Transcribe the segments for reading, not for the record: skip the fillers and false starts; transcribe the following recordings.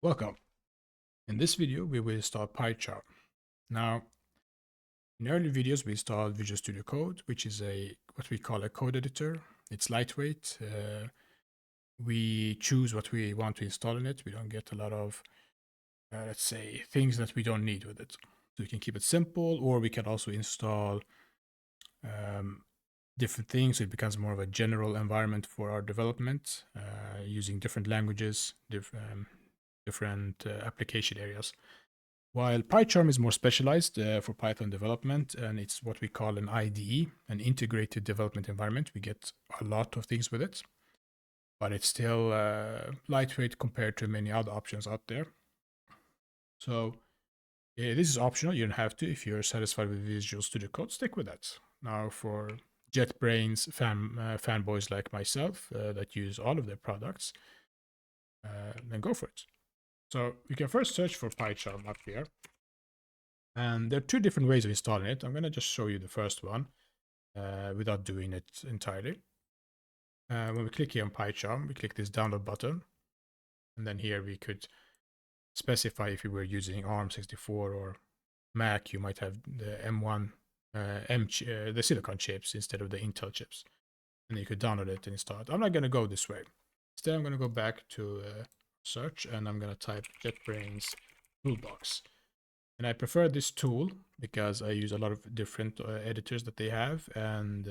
Welcome. In this video, we will install PyCharm. Now, in earlier videos, we installed Visual Studio Code, which is what we call a code editor. It's lightweight. We choose what we want to install in it. We don't get a lot of, let's say, things that we don't need with it. So we can keep it simple, or we can also install different things. So it becomes more of a general environment for our development, using different languages, different application areas. While PyCharm is more specialized for Python development, and it's what we call an IDE, an integrated development environment. We get a lot of things with it, but it's still lightweight compared to many other options out there. So this is optional. You don't have to. If you're satisfied with Visual Studio Code, stick with that. Now, for JetBrains fanboys like myself that use all of their products, then go for it. So you can first search for PyCharm up here. And there are two different ways of installing it. I'm going to just show you the first one without doing it entirely. When we click here on PyCharm, we click this download button. And then here we could specify if you were using ARM64 or Mac, you might have the M1, the Silicon chips instead of the Intel chips. And you could download it and install it. I'm not going to go this way. Instead, I'm going to go back to search and I'm going to type JetBrains Toolbox. And I prefer this tool because I use a lot of different editors that they have, and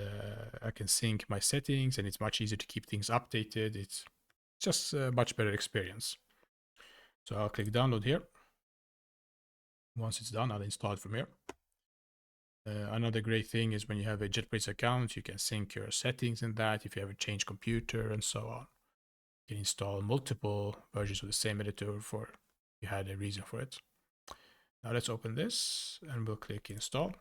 I can sync my settings, and it's much easier to keep things updated. It's just a much better experience. So I'll click download here. Once it's done, I'll install it from here. Another great thing is when you have a JetBrains account, you can sync your settings in that if you have a change computer and so on. You can install multiple versions of the same editor if you had a reason for it. Now let's open this and we'll click install.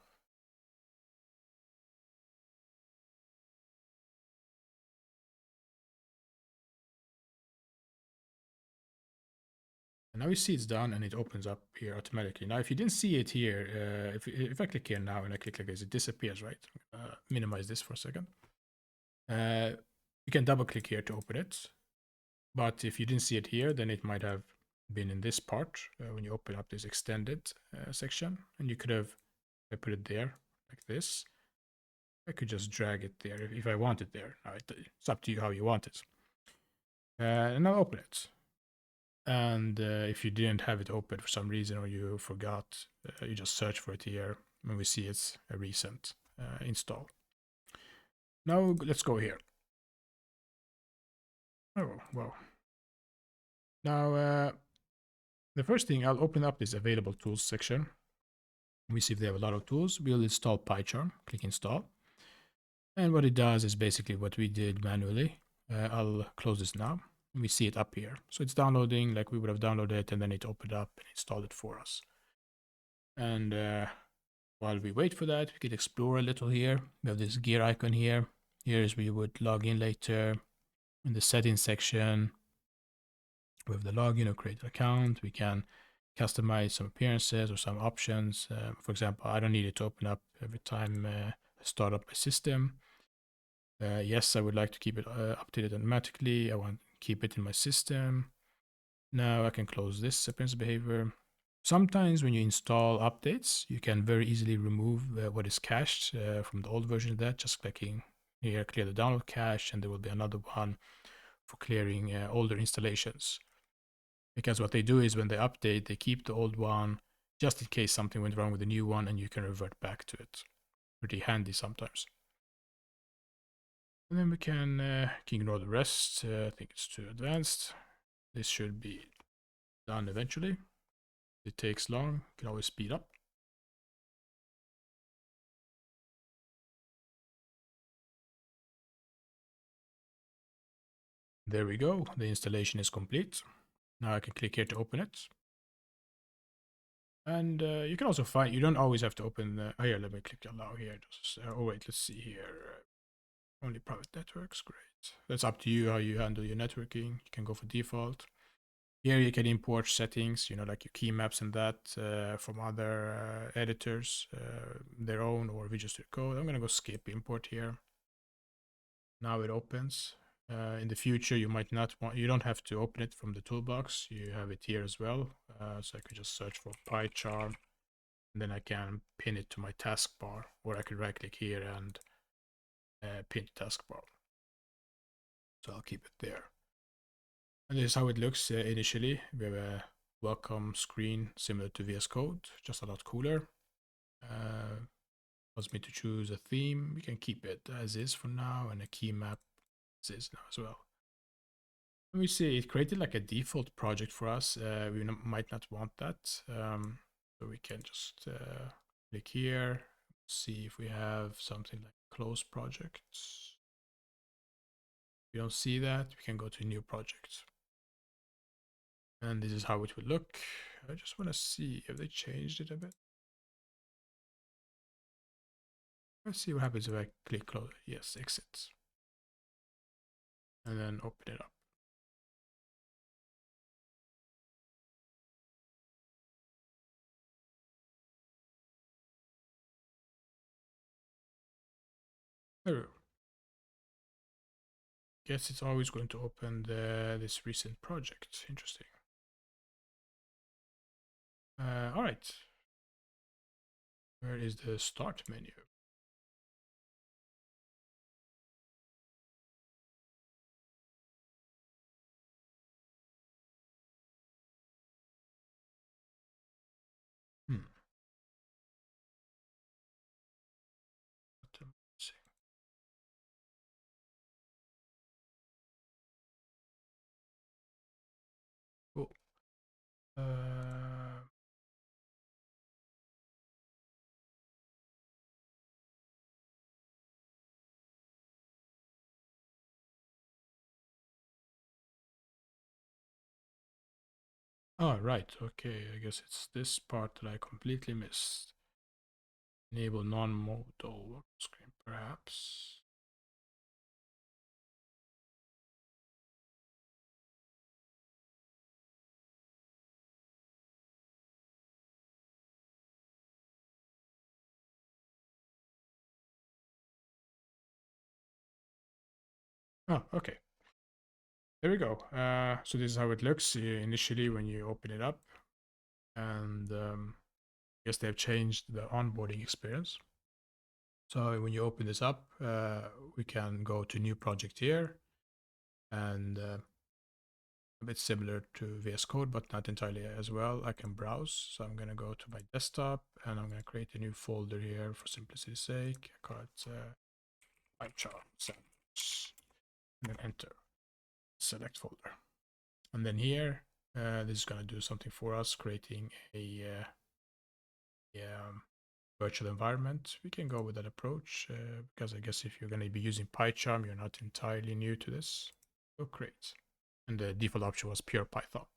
And now you see it's done and it opens up here automatically. Now, if you didn't see it here, if I click here now and I click like this, it disappears, right? Minimize this for a second. You can double click here to open it. But if you didn't see it here, then it might have been in this part when you open up this extended section, and you could have put it there like this. I could just drag it there if I want it there. Now it's up to you how you want it. And now open it. And if you didn't have it open for some reason or you forgot, you just search for it here and we see it's a recent install. Now let's go here. Oh, wow. Now, the first thing, I'll open up this available tools section. We see if they have a lot of tools. We'll install PyCharm, click install. And what it does is basically what we did manually. I'll close this now. And we see it up here. So it's downloading like we would have downloaded it, and then it opened up and installed it for us. And while we wait for that, we could explore a little here. We have this gear icon here. Here is where you would log in later. In the settings section, with the login or create an account, we can customize some appearances or some options. For example, I don't need it to open up every time I start up my system. Yes, I would like to keep it updated automatically. I want to keep it in my system. Now I can close this appearance behavior. Sometimes when you install updates, you can very easily remove what is cached from the old version of that. Just clicking here, clear the download cache, and there will be another one for clearing older installations. Because what they do is when they update, they keep the old one just in case something went wrong with the new one, and you can revert back to it. Pretty handy sometimes. And then we can ignore the rest. I think it's too advanced. This should be done eventually. If it takes long, you can always speed up. There we go. The installation is complete. Now I can click here to open it. And you can also find, you don't always have to open, oh yeah, let me click allow here. Oh wait, let's see here. Only private networks, great. That's up to you how you handle your networking. You can go for default. Here you can import settings, like your key maps and that from other editors, their own or Visual Studio Code. I'm gonna go skip import here. Now it opens. In the future, you might not want, you don't have to open it from the toolbox. You have it here as well. So I could just search for PyCharm, and then I can pin it to my taskbar, or I could right click here and pin taskbar. So I'll keep it there. And this is how it looks initially. We have a welcome screen similar to VS Code, just a lot cooler. Wants me to choose a theme. We can keep it as is for now, and a key map as is now as well. And we see it created like a default project for us. We might not want that. So we can just click here, see if we have something like close projects. If we don't see that, we can go to new project. And this is how it would look. I just want to see if they changed it a bit. Let's see what happens if I click close. Yes, exit. And then open it up. There we go. Guess it's always going to open this recent project. Interesting. All right. Where is the start menu? Hmm. Cool. Oh, right. Okay. I guess it's this part that I completely missed. Enable non-modal work screen, perhaps. Oh, okay. There we go. So this is how it looks initially when you open it up. And I guess they've changed the onboarding experience. So when you open this up, we can go to new project here, and a bit similar to VS Code, but not entirely as well. I can browse. So I'm going to go to my desktop, and I'm going to create a new folder here for simplicity's sake. I call it PyCharm, and then enter, select folder. And then here, this is going to do something for us, creating a virtual environment. We can go with that approach because I guess if you're going to be using PyCharm, you're not entirely new to this. So create. And the default option was pure Python.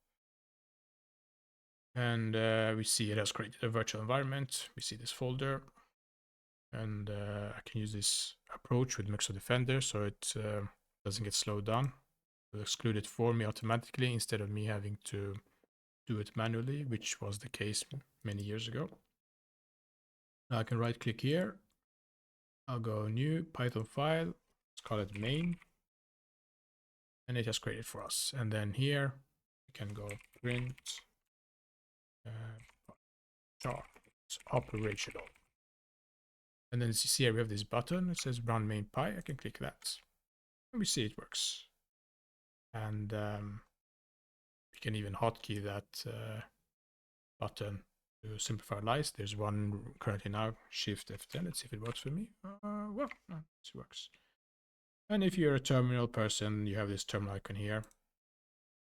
And we see it has created a virtual environment. We see this folder. And I can use this approach with Mixo Defender so it doesn't get slowed down. It'll exclude it for me automatically instead of me having to do it manually, which was the case many years ago. Now I can right click here. I'll go new Python file. Let's call it main. And it has created for us. And then here we can go print chart. It's operational. And then as you see here, we have this button. It says run main py. I can click that. And we see it works. And we can even hotkey that button to simplify our lives. There's one currently now, Shift F10. Let's see if it works for me. Well, no, it works. And if you're a terminal person, you have this terminal icon here.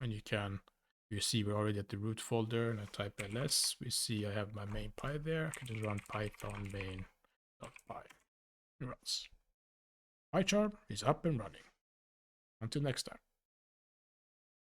And you see we're already at the root folder, and I type ls. We see I have my main py there. I can just run python main.py. It runs. PyCharm is up and running. Until next time.